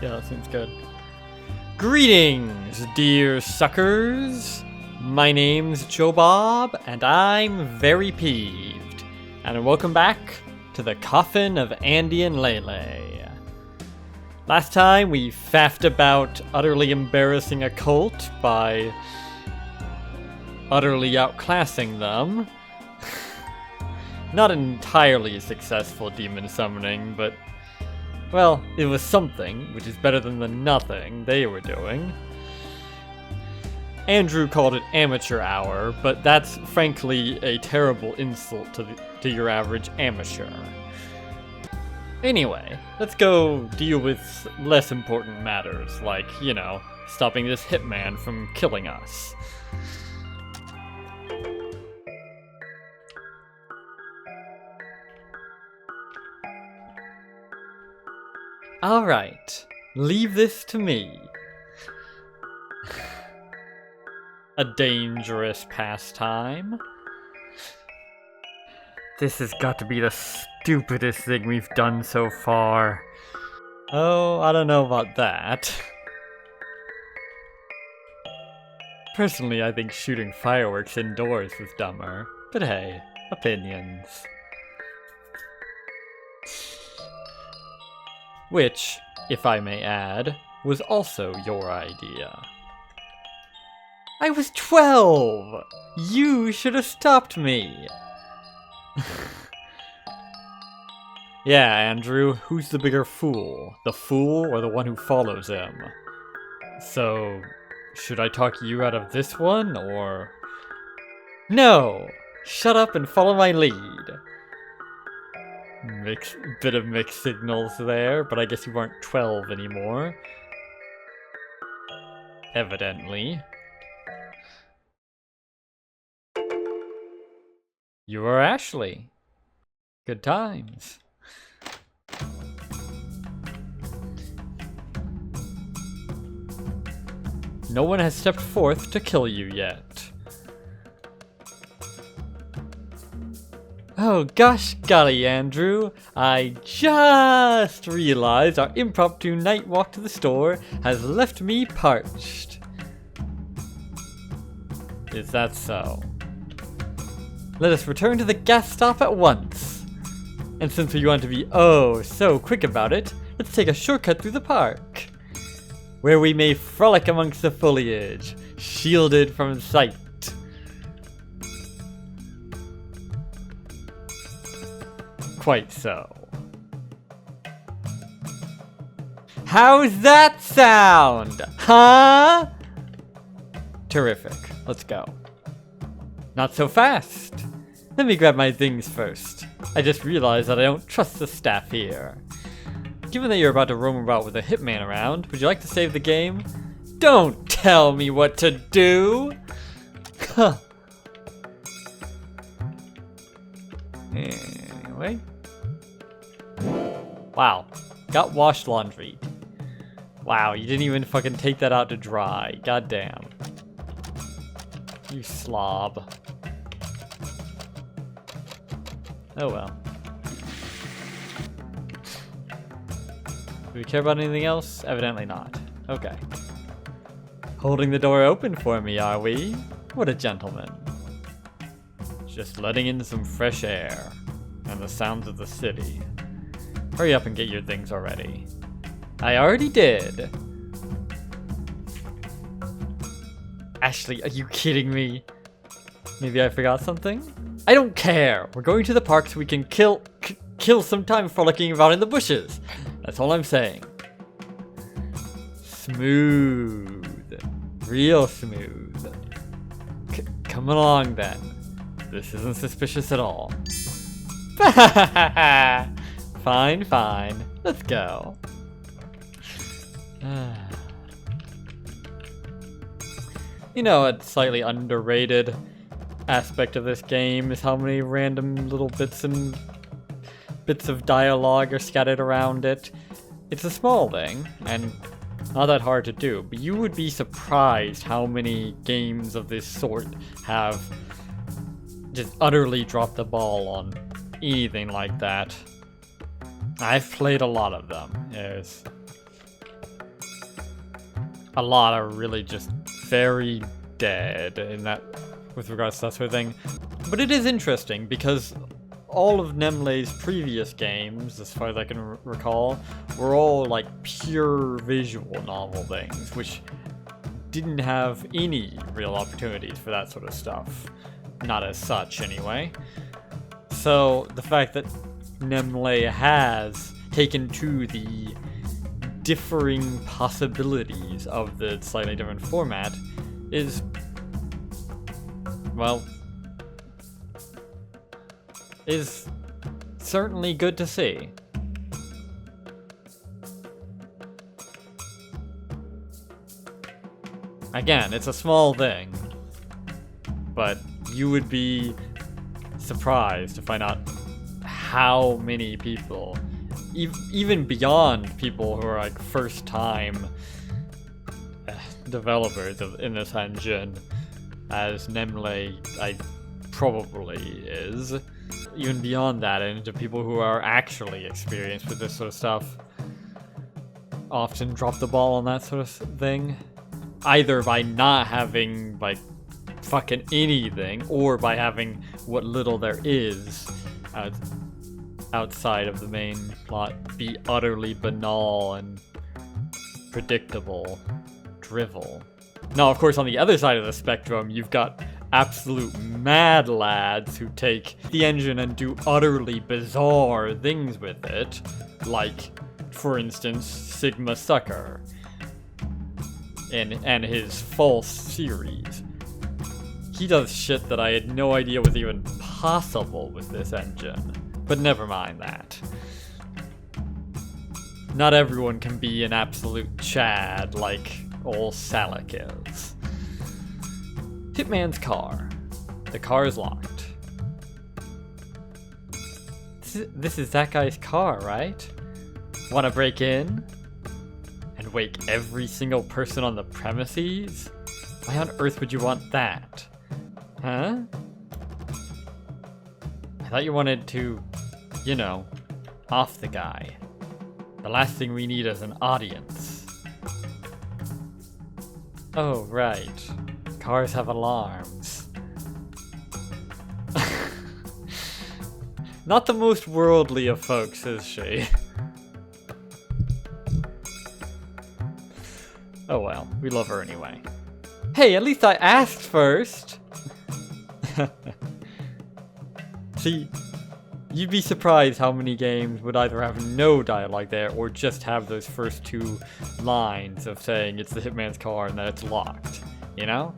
Yeah, that seems good. Greetings, dear suckers. My name's Joe Bob, and I'm very peeved. And welcome back to the Coffin of Andy and Leyley. Last time we faffed about utterly embarrassing a cult by utterly outclassing them. Not entirely successful demon summoning, but well, it was something, which is better than the nothing they were doing. Andrew called it amateur hour, but that's frankly a terrible insult to your average amateur. Anyway, let's go deal with less important matters, like, you know, stopping this hitman from killing us. Alright, leave this to me. A dangerous pastime. This has got to be the stupidest thing we've done so far. Oh, I don't know about that. Personally, I think shooting fireworks indoors was dumber. But hey, opinions. Which, if I may add, was also your idea. I was 12! You should have stopped me! Yeah, Andrew, who's the bigger fool? The fool or the one who follows him? So, should I talk you out of this one, or...? No! Shut up and follow my lead! Bit of mixed signals there, but I guess you aren't 12 anymore. Evidently. You are Ashley. Good times. No one has stepped forth to kill you yet. Oh gosh golly, Andrew, I just realized our impromptu night walk to the store has left me parched. Is that so? Let us return to the gas stop at once. And since we want to be oh so quick about it, let's take a shortcut through the park, where we may frolic amongst the foliage, shielded from sight. Quite so. How's that sound? Huh? Terrific. Let's go. Not so fast. Let me grab my things first. I just realized that I don't trust the staff here. Given that you're about to roam about with a hitman around, would you like to save the game? Don't tell me what to do! Huh. Anyway. Wow. Got washed laundry. Wow, you didn't even fucking take that out to dry. Goddamn. You slob. Oh well. Do we care about anything else? Evidently not. Okay. Holding the door open for me, are we? What a gentleman. Just letting in some fresh air and the sounds of the city. Hurry up and get your things already. I already did. Ashley, are you kidding me? Maybe I forgot something? I don't care. We're going to the park so we can kill some time frolicking about in the bushes. That's all I'm saying. Smooth. Real smooth. Come along then. This isn't suspicious at all. Fine, fine. Let's go. You know, a slightly underrated aspect of this game is how many random little bits of dialogue are scattered around it. It's a small thing, and not that hard to do, but you would be surprised how many games of this sort have just utterly dropped the ball on anything like that. I've played a lot of them. Yes. a lot are really just very dead in that, with regards to that sort of thing. But it is interesting because all of Nemlei's previous games, as far as I can recall, were all like pure visual novel things, which didn't have any real opportunities for that sort of stuff. Not as such, anyway. So the fact that Nemlei has taken to the differing possibilities of the slightly different format is, well, is certainly good to see. Again, it's a small thing, but you would be surprised to find out how many people, even beyond people who are like first-time developers in this engine, as Nemlei probably is, even beyond that, and into people who are actually experienced with this sort of stuff, often drop the ball on that sort of thing, either by not having like fucking anything, or by having what little there is outside of the main plot be utterly banal and predictable drivel. Now, of course, on the other side of the spectrum, you've got absolute mad lads who take the engine and do utterly bizarre things with it, like, for instance, Sigma Sucker and his False series. He does shit that I had no idea was even possible with this engine, but never mind that. Not everyone can be an absolute Chad like old Salik is. Hitman's car. The car is locked. This is that guy's car, right? Wanna break in? And wake every single person on the premises? Why on earth would you want that? Huh? I thought you wanted to, you know, off the guy. The last thing we need is an audience. Oh, right. Cars have alarms. Not the most worldly of folks, is she? Oh well, we love her anyway. Hey, at least I asked first! See, you'd be surprised how many games would either have no dialogue there or just have those first two lines of saying it's the Hitman's car and that it's locked, you know?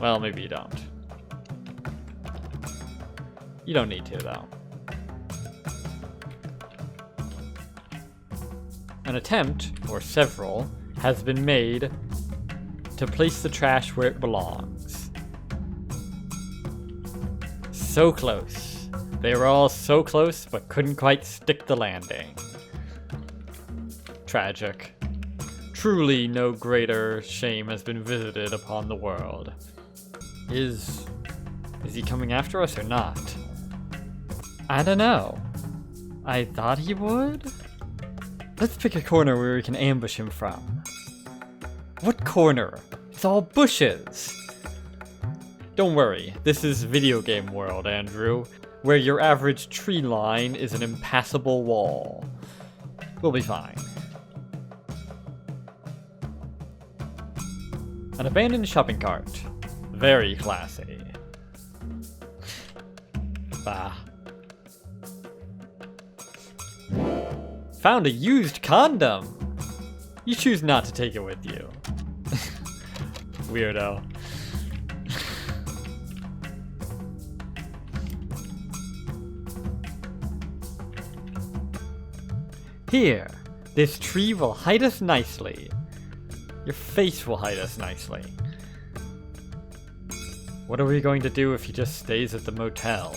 Well, maybe you don't. You don't need to, though. An attempt, or several, has been made to place the trash where it belongs. So close. They were all so close, but couldn't quite stick the landing. Tragic. Truly no greater shame has been visited upon the world. Is he coming after us or not? I don't know. I thought he would? Let's pick a corner where we can ambush him from. What corner? It's all bushes! Don't worry, this is video game world, Andrew, where your average tree line is an impassable wall. We'll be fine. An abandoned shopping cart. Very classy. Bah. Found a used condom! You choose not to take it with you. Weirdo. Here, this tree will hide us nicely. Your face will hide us nicely. What are we going to do if he just stays at the motel?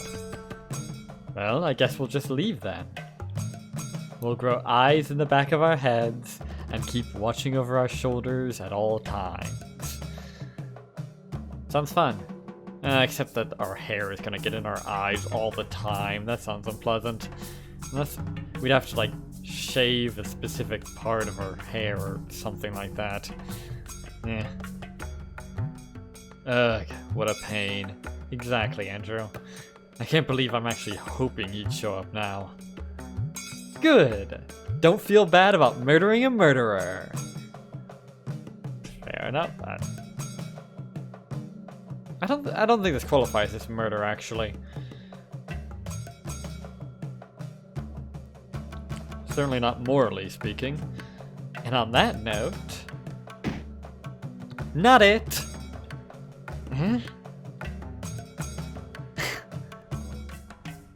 Well, I guess we'll just leave then. We'll grow eyes in the back of our heads and keep watching over our shoulders at all times. Sounds fun. Except that our hair is gonna get in our eyes all the time. That sounds unpleasant. Unless we'd have to, like, shave a specific part of her hair or something like that. Eh. Ugh, what a pain. Exactly, Andrew. I can't believe I'm actually hoping you'd show up now. Good. Don't feel bad about murdering a murderer. Fair enough, then. I don't think this qualifies as murder, actually. Certainly not morally speaking. And on that note... Not it! Huh?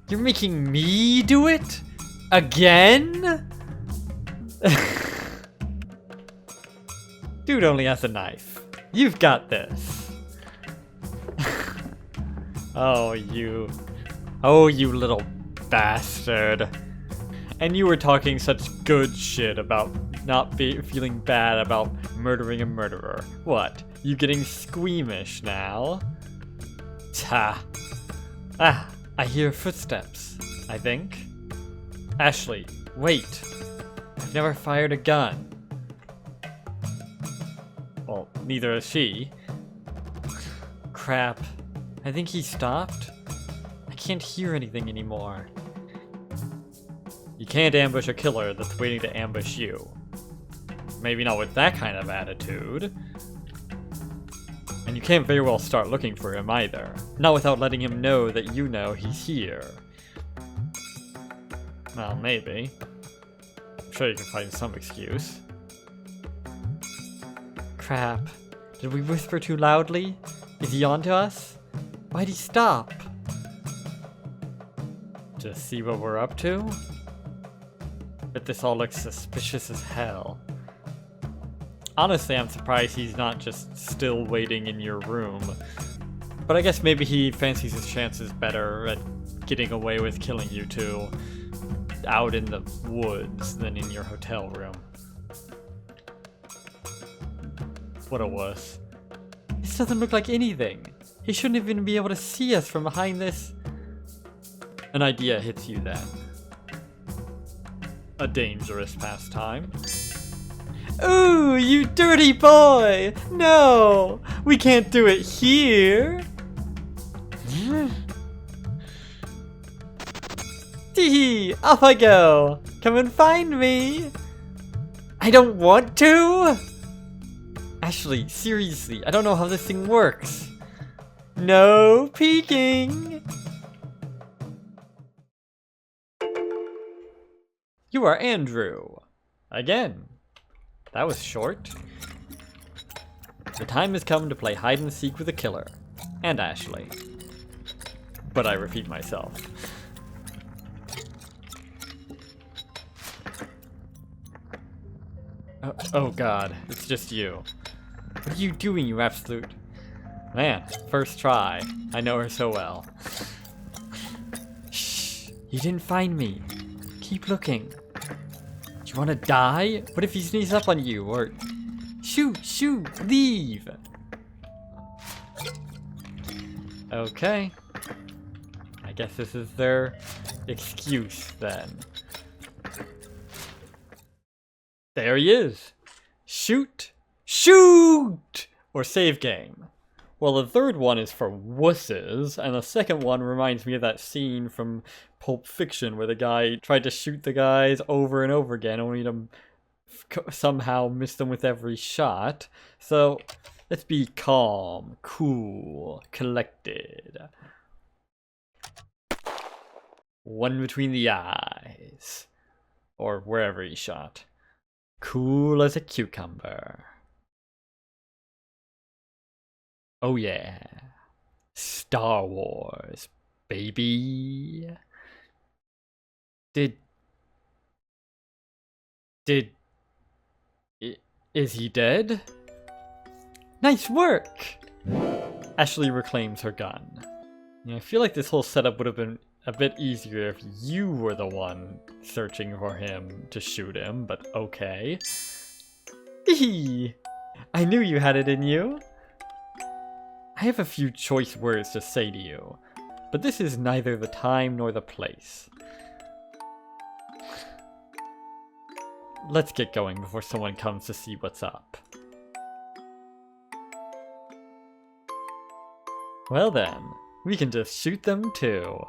You're making me do it? Again? Dude only has a knife. You've got this. Oh, you little bastard. And you were talking such good shit about not feeling bad about murdering a murderer. What? You getting squeamish now? Ta. Ah, I hear footsteps, I think. Ashley, wait. I've never fired a gun. Well, neither has she. Crap. I think he stopped. I can't hear anything anymore. You can't ambush a killer that's waiting to ambush you. Maybe not with that kind of attitude. And you can't very well start looking for him either. Not without letting him know that you know he's here. Well, maybe. I'm sure you can find some excuse. Crap. Did we whisper too loudly? Is he onto us? Why'd he stop? To see what we're up to? But this all looks suspicious as hell. Honestly, I'm surprised he's not just still waiting in your room. But I guess maybe he fancies his chances better at getting away with killing you two out in the woods than in your hotel room. What a wuss. This doesn't look like anything. He shouldn't even be able to see us from behind this. An idea hits you then. A dangerous pastime. Ooh, you dirty boy! No! We can't do it here! Tee-hee! Off I go! Come and find me! I don't want to! Ashley, seriously, I don't know how this thing works. No peeking! You are Andrew. Again. That was short. The time has come to play hide and seek with the killer. And Ashley. But I repeat myself. Oh god, it's just you. What are you doing, you absolute... Man, first try. I know her so well. Shh, you didn't find me. Keep looking. Do you want to die? What if he sneezes up on you? Or... Shoot, leave! Okay. I guess this is their excuse then. There he is! Shoot! Shoot! Or save game. Well, the third one is for wusses, and the second one reminds me of that scene from Pulp Fiction where the guy tried to shoot the guys over and over again, only to somehow miss them with every shot. So, let's be calm, cool, collected. One between the eyes. Or wherever he shot. Cool as a cucumber. Oh yeah. Star Wars, baby. Is he dead? Nice work! Ashley reclaims her gun. Yeah, I feel like this whole setup would have been a bit easier if you were the one searching for him to shoot him, but okay. Eee! I knew you had it in you. I have a few choice words to say to you, but this is neither the time nor the place. let's get going before someone comes to see what's up. Well then, we can just shoot them too.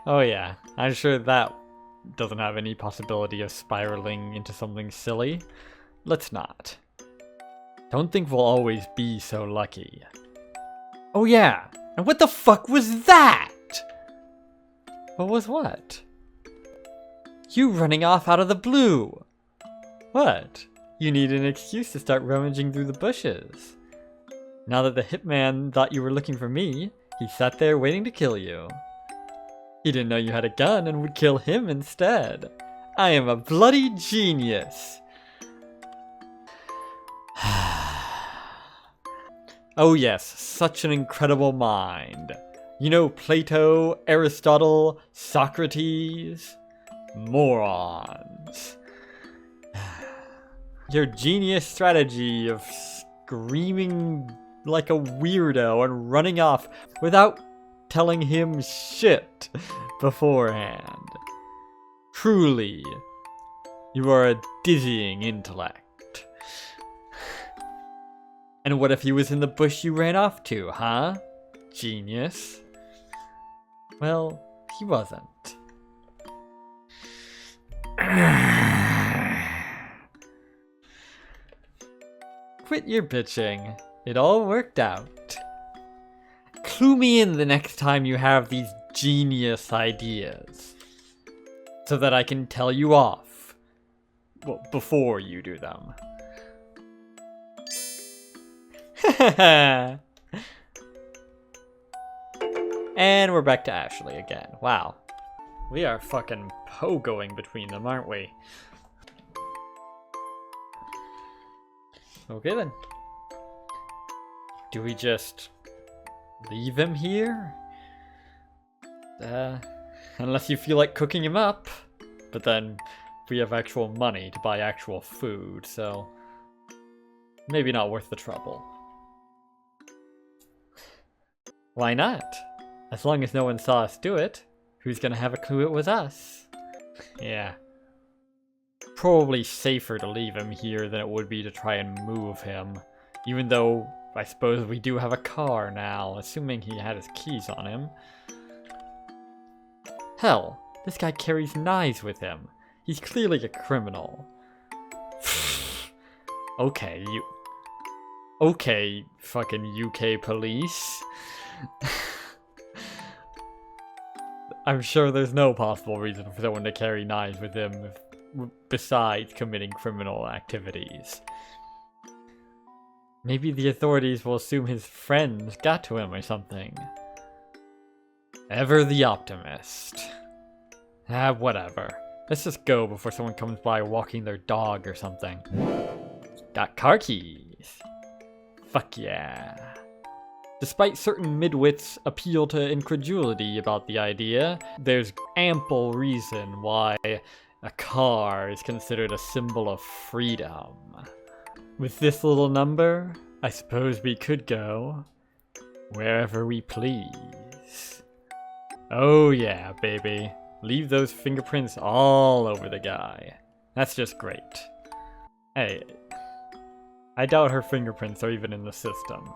Oh yeah, I'm sure that doesn't have any possibility of spiraling into something silly. Let's not. Don't think we'll always be so lucky. Oh yeah, and what the fuck was that? What was what? You running off out of the blue. What? You need an excuse to start rummaging through the bushes. Now that the hitman thought you were looking for me, he sat there waiting to kill you. He didn't know you had a gun and would kill him instead. I am a bloody genius. Oh yes, such an incredible mind. You know Plato, Aristotle, Socrates? Morons. Your genius strategy of screaming like a weirdo and running off without telling him shit beforehand. Truly, you are a dizzying intellect. And what if he was in the bush you ran off to, huh? Genius. Well, he wasn't. Quit your bitching. It all worked out. Clue me in the next time you have these genius ideas, so that I can tell you off. Well, before you do them. And we're back to Ashley again. Wow. We are fucking pogoing between them, aren't we? Okay then. Do we just leave him here? Unless you feel like cooking him up. But then we have actual money to buy actual food, so maybe not worth the trouble. Why not? As long as no one saw us do it, who's gonna have a clue it was us? Yeah. Probably safer to leave him here than it would be to try and move him. Even though I suppose we do have a car now, assuming he had his keys on him. Hell, this guy carries knives with him. He's clearly a criminal. Okay, fucking UK police. I'm sure there's no possible reason for someone to carry knives with him besides committing criminal activities. Maybe the authorities will assume his friends got to him or something. Ever the optimist. Whatever. Let's just go before someone comes by walking their dog or something. Got car keys. Fuck yeah. Despite certain midwits' appeal to incredulity about the idea, there's ample reason why a car is considered a symbol of freedom. With this little number, I suppose we could go wherever we please. Oh yeah, baby. Leave those fingerprints all over the guy. That's just great. Hey, I doubt her fingerprints are even in the system.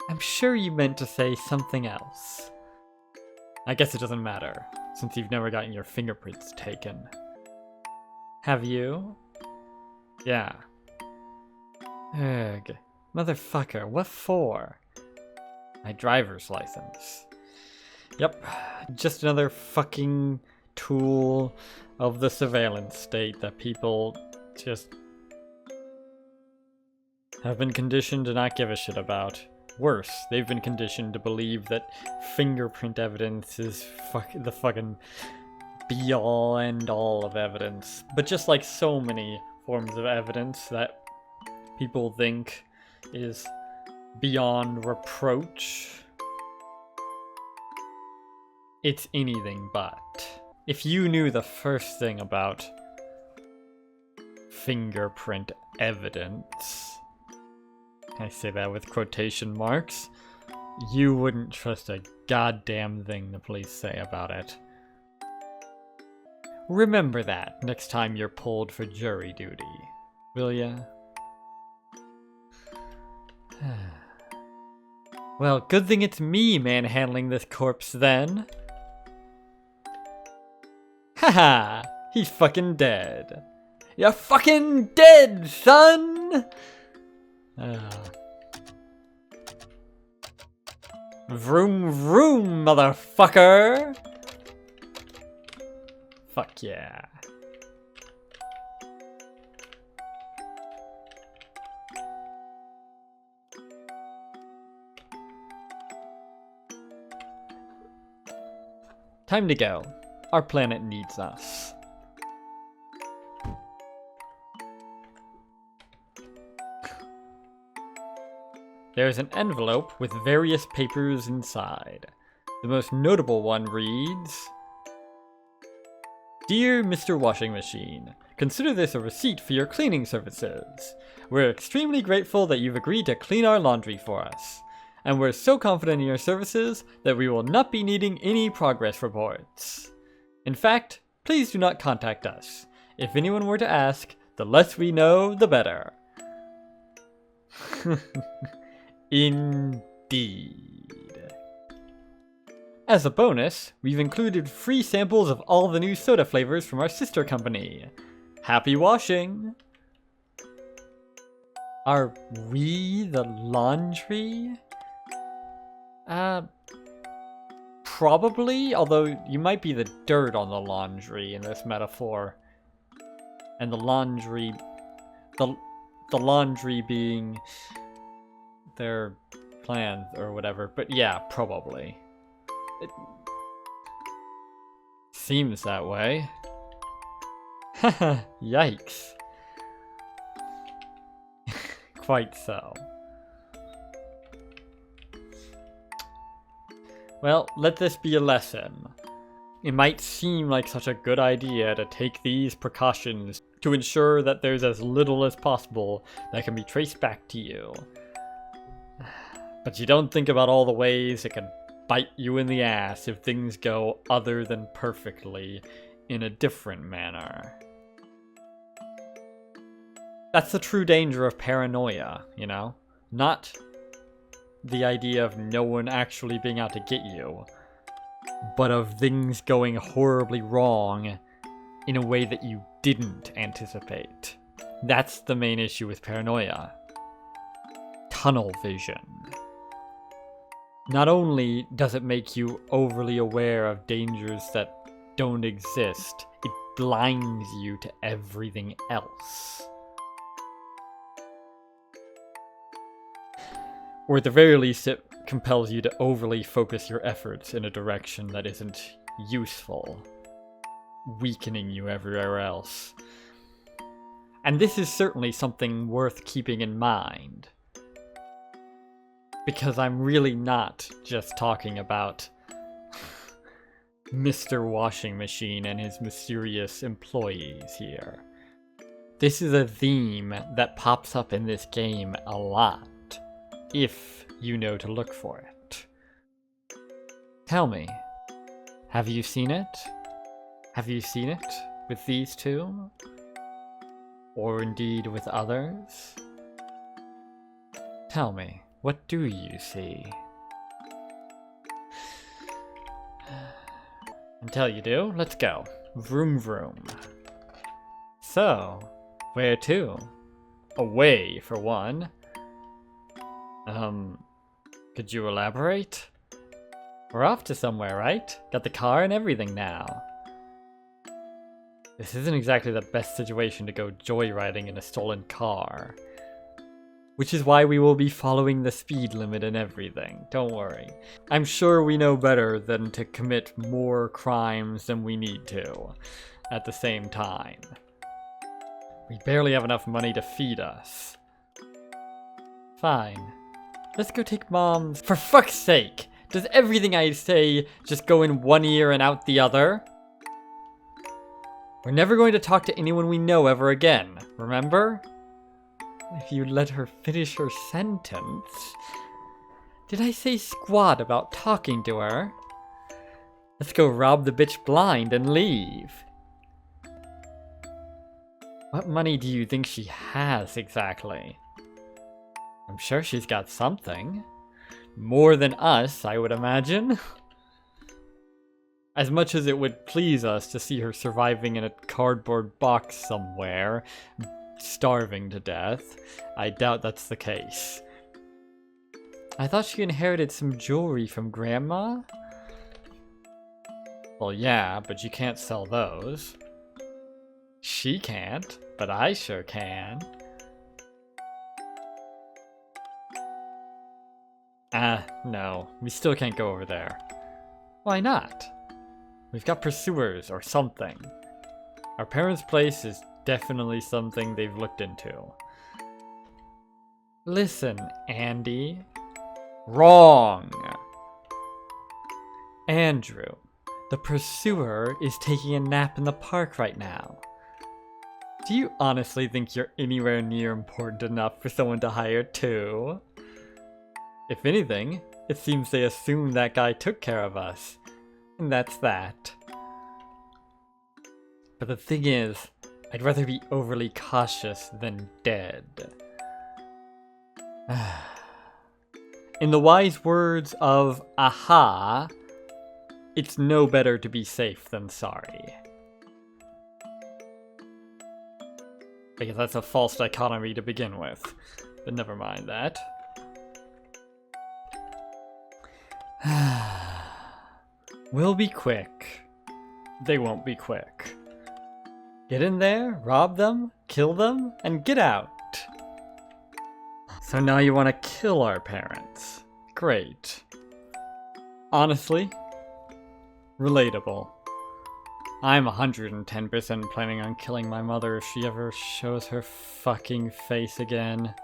I'm sure you meant to say something else. I guess it doesn't matter, since you've never gotten your fingerprints taken. Have you? Yeah. Ugh. Motherfucker, what for? My driver's license. Yep, just another fucking tool of the surveillance state that people just have been conditioned to not give a shit about. Worse, they've been conditioned to believe that fingerprint evidence is the fucking be-all, end-all of evidence. But just like so many forms of evidence that people think is beyond reproach, it's anything but. If you knew the first thing about fingerprint evidence, I say that with quotation marks, you wouldn't trust a goddamn thing the police say about it. Remember that next time you're pulled for jury duty, will ya? Well, good thing it's me manhandling this corpse then. Haha, he's fucking dead. You're fucking dead, son! Vroom vroom, motherfucker! Fuck yeah. Time to go. Our planet needs us. There's an envelope with various papers inside. The most notable one reads, Dear Mr. Washing Machine, consider this a receipt for your cleaning services. We're extremely grateful that you've agreed to clean our laundry for us. And we're so confident in your services that we will not be needing any progress reports. In fact, please do not contact us. If anyone were to ask, the less we know, the better. Indeed. As a bonus, we've included free samples of all the new soda flavors from our sister company. Happy washing! Are we the laundry? Probably, although you might be the dirt on the laundry in this metaphor. And the laundry... The laundry being their plans or whatever. But yeah, probably. It seems that way. Haha, yikes. Quite so. Well, let this be a lesson. It might seem like such a good idea to take these precautions to ensure that there's as little as possible that can be traced back to you. But you don't think about all the ways it can bite you in the ass if things go other than perfectly in a different manner. That's the true danger of paranoia, you know? Not the idea of no one actually being out to get you, but of things going horribly wrong in a way that you didn't anticipate. That's the main issue with paranoia. Tunnel vision. Not only does it make you overly aware of dangers that don't exist, it blinds you to everything else. Or at the very least, it compels you to overly focus your efforts in a direction that isn't useful, weakening you everywhere else. And this is certainly something worth keeping in mind. Because I'm really not just talking about Mr. Washing Machine and his mysterious employees here. This is a theme that pops up in this game a lot, if you know to look for it. Tell me, have you seen it? Have you seen it with these two? Or indeed with others? Tell me. What do you see? Until you do, let's go. Vroom vroom. So, where to? Away, for one. Could you elaborate? We're off to somewhere, right? Got the car and everything now. This isn't exactly the best situation to go joyriding in a stolen car. Which is why we will be following the speed limit and everything. Don't worry. I'm sure we know better than to commit more crimes than we need to at the same time. We barely have enough money to feed us. Fine. Let's go take Mom's... For fuck's sake! Does everything I say just go in one ear and out the other? We're never going to talk to anyone we know ever again, remember? If you let her finish her sentence... Did I say squat about talking to her? Let's go rob the bitch blind and leave. What money do you think she has exactly? I'm sure she's got something. More than us, I would imagine. As much as it would please us to see her surviving in a cardboard box somewhere, starving to death, I doubt that's the case. I thought she inherited some jewelry from Grandma? Well, yeah, but you can't sell those. She can't, but I sure can. No, we still can't go over there. Why not? We've got pursuers or something. Our parents' place is definitely something they've looked into. Listen, Andy. Wrong. Andrew, the pursuer is taking a nap in the park right now. Do you honestly think you're anywhere near important enough for someone to hire too? If anything, it seems they assumed that guy took care of us. And that's that. But the thing is, I'd rather be overly cautious than dead. In the wise words of Aha, it's no better to be safe than sorry. Because that's a false dichotomy to begin with. But never mind that. We'll be quick. They won't be quick. Get in there, rob them, kill them, and get out. So now you want to kill our parents. Great. Honestly, relatable. I'm 110% planning on killing my mother if she ever shows her fucking face again.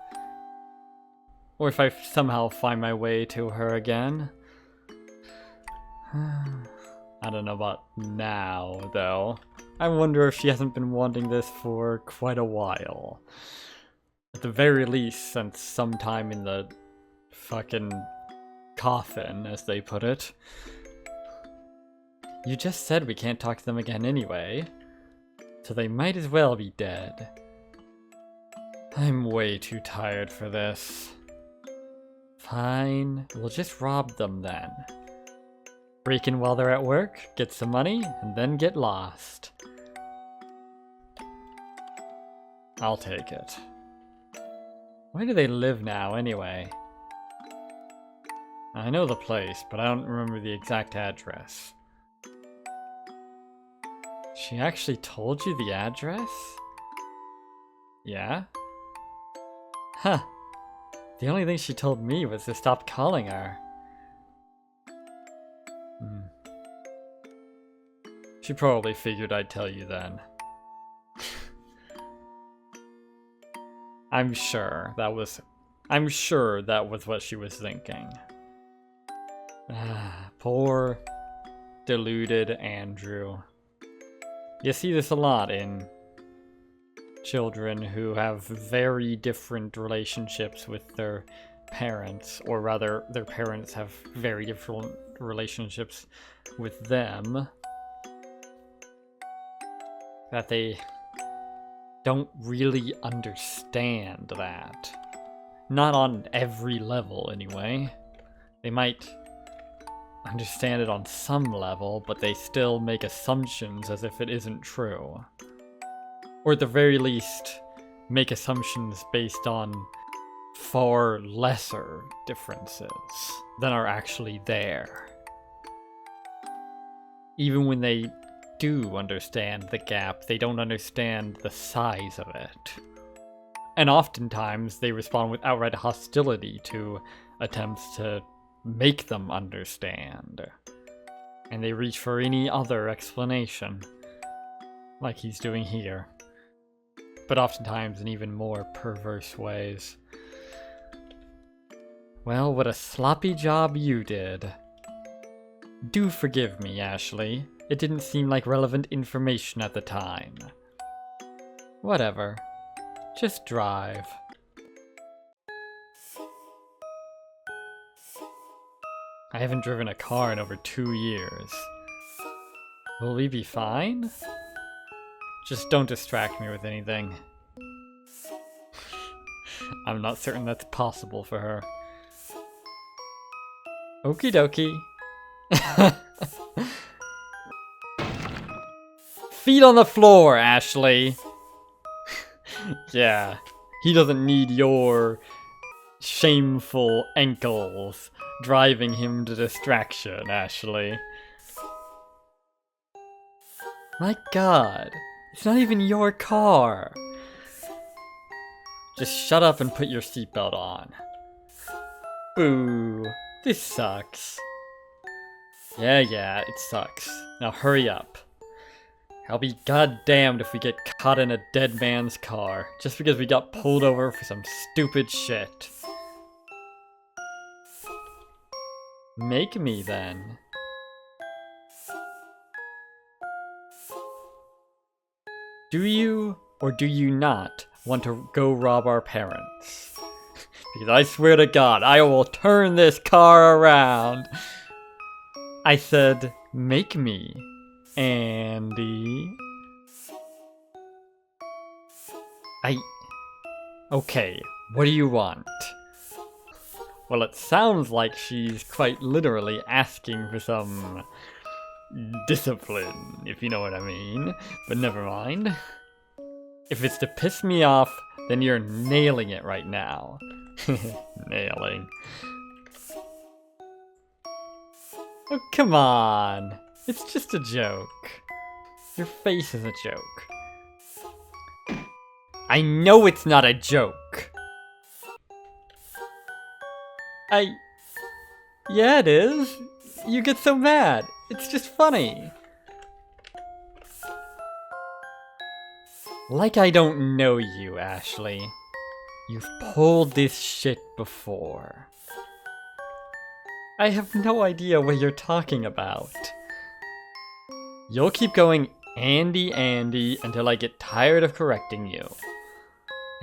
Or if I somehow find my way to her again. I don't know about now, though. I wonder if she hasn't been wanting this for quite a while. At the very least, since sometime in the fucking coffin, as they put it. You just said we can't talk to them again anyway, so they might as well be dead. I'm way too tired for this. Fine, we'll just rob them then. Break in while they're at work, get some money, and then get lost. I'll take it. Where do they live now, anyway? I know the place, but I don't remember the exact address. She actually told you the address? Yeah? Huh. The only thing she told me was to stop calling her. She probably figured I'd tell you then. I'm sure that was what she was thinking. Poor, deluded Andrew. You see this a lot in children who have very different relationships with their parents, or rather, their parents have very different relationships with them. That they don't really understand that. Not on every level, anyway. They might understand it on some level, but they still make assumptions as if it isn't true. Or at the very least, make assumptions based on far lesser differences than are actually there. Even when they do understand the gap, they don't understand the size of it. And oftentimes, they respond with outright hostility to attempts to make them understand. And they reach for any other explanation, like he's doing here. But oftentimes in even more perverse ways. Well, what a sloppy job you did. Do forgive me, Ashley. It didn't seem like relevant information at the time. Whatever. Just drive. I haven't driven a car in over 2 years. Will we be fine? Just don't distract me with anything. I'm not certain that's possible for her. Okie dokie. Feet on the floor, Ashley. Yeah, he doesn't need your shameful ankles driving him to distraction, Ashley. My god, it's not even your car. Just shut up and put your seatbelt on. Boo, this sucks. Yeah, it sucks. Now hurry up. I'll be goddamned if we get caught in a dead man's car just because we got pulled over for some stupid shit. Make me then. Do you or do you not want to go rob our parents? Because I swear to God, I will turn this car around. I said, make me, Andy. Okay, what do you want? Well, it sounds like she's quite literally asking for some discipline, if you know what I mean. But never mind. If it's to piss me off, then you're nailing it right now. Nailing. Oh, come on. It's just a joke. Your face is a joke. I know it's not a joke. Yeah, it is. You get so mad. It's just funny. Like I don't know you, Ashley. You've pulled this shit before. I have no idea what you're talking about. You'll keep going Andy, Andy until I get tired of correcting you.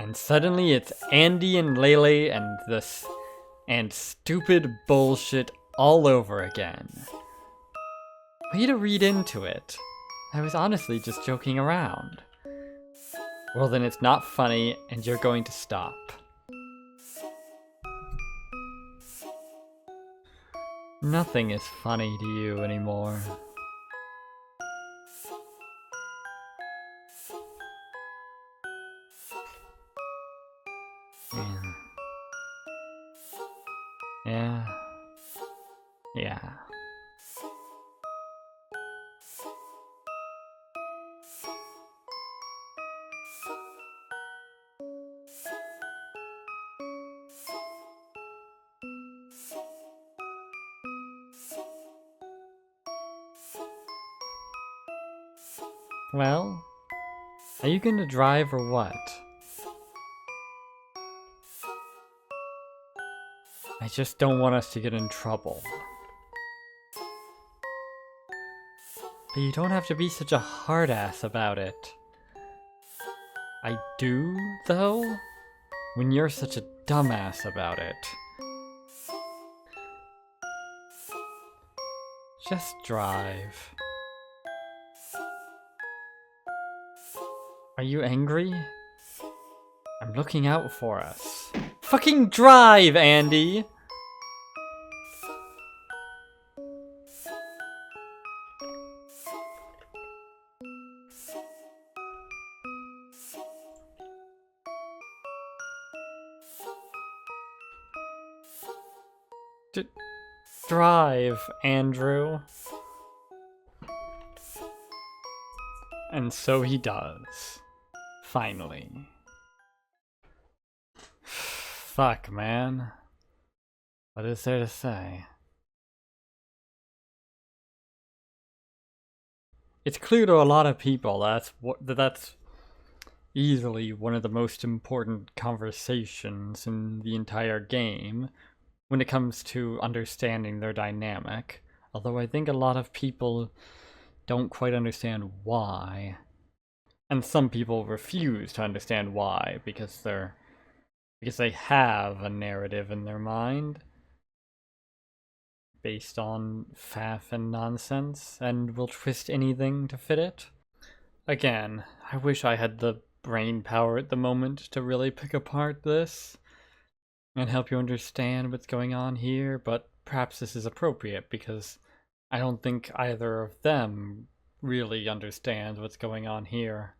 And suddenly it's Andy and Leyley and stupid bullshit all over again. Way to read into it. I was honestly just joking around. Well, then it's not funny and you're going to stop. Nothing is funny to you anymore. Yeah. Well, are you gonna drive or what? I just don't want us to get in trouble. But you don't have to be such a hard ass about it. I do, though? When you're such a dumbass about it. Just drive. Are you angry? I'm looking out for us. Fucking drive, Andy! Drive, Andrew. And so he does. Finally. Fuck, man. What is there to say? It's clear to a lot of people that's easily one of the most important conversations in the entire game when it comes to understanding their dynamic. Although I think a lot of people don't quite understand why. And some people refuse to understand why because they have a narrative in their mind based on faff and nonsense and will twist anything to fit it. again, I wish I had the brain power at the moment to really pick apart this and help you understand what's going on here, but perhaps this is appropriate because I don't think either of them really understands what's going on here.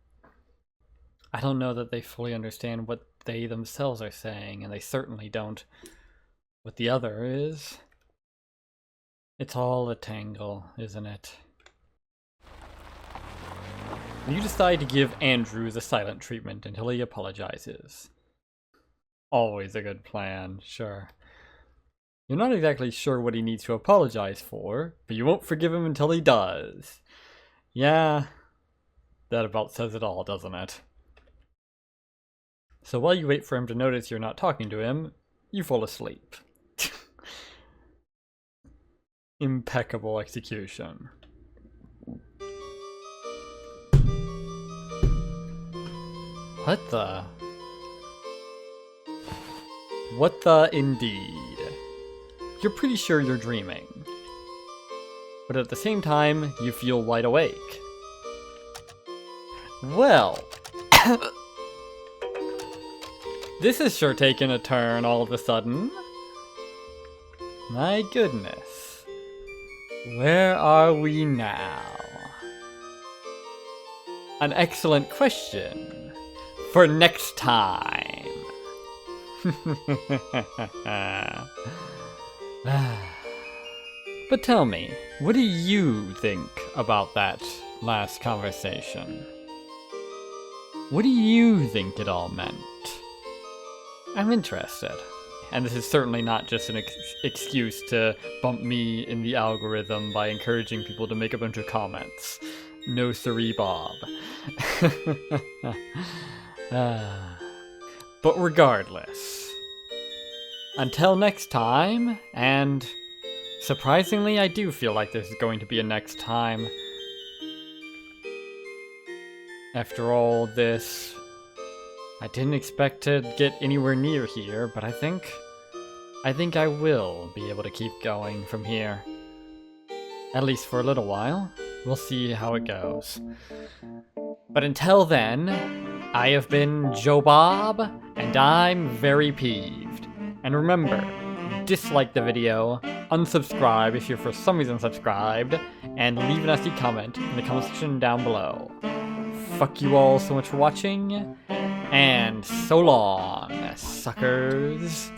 I don't know that they fully understand what they themselves are saying, and they certainly don't what the other is. It's all a tangle, isn't it? You decide to give Andrew the silent treatment until he apologizes. Always a good plan, sure. You're not exactly sure what he needs to apologize for, but you won't forgive him until he does. Yeah, that about says it all, doesn't it? So while you wait for him to notice you're not talking to him, you fall asleep. Impeccable execution. What the? What the indeed? You're pretty sure you're dreaming. But at the same time, you feel wide awake. Well, this has sure taken a turn all of a sudden. My goodness. Where are we now? An excellent question for next time. But tell me, what do you think about that last conversation? What do you think it all meant? I'm interested. And this is certainly not just an excuse to bump me in the algorithm by encouraging people to make a bunch of comments. No siree, Bob. But regardless, until next time, and surprisingly I do feel like this is going to be a next time. After all this, I didn't expect to get anywhere near here, but I think I will be able to keep going from here. At least for a little while. We'll see how it goes. But until then, I have been Joe Bob, and I'm very peeved. And remember, dislike the video, unsubscribe if you're for some reason subscribed, and leave a nasty comment in the comment section down below. Fuck you all so much for watching, and so long, suckers.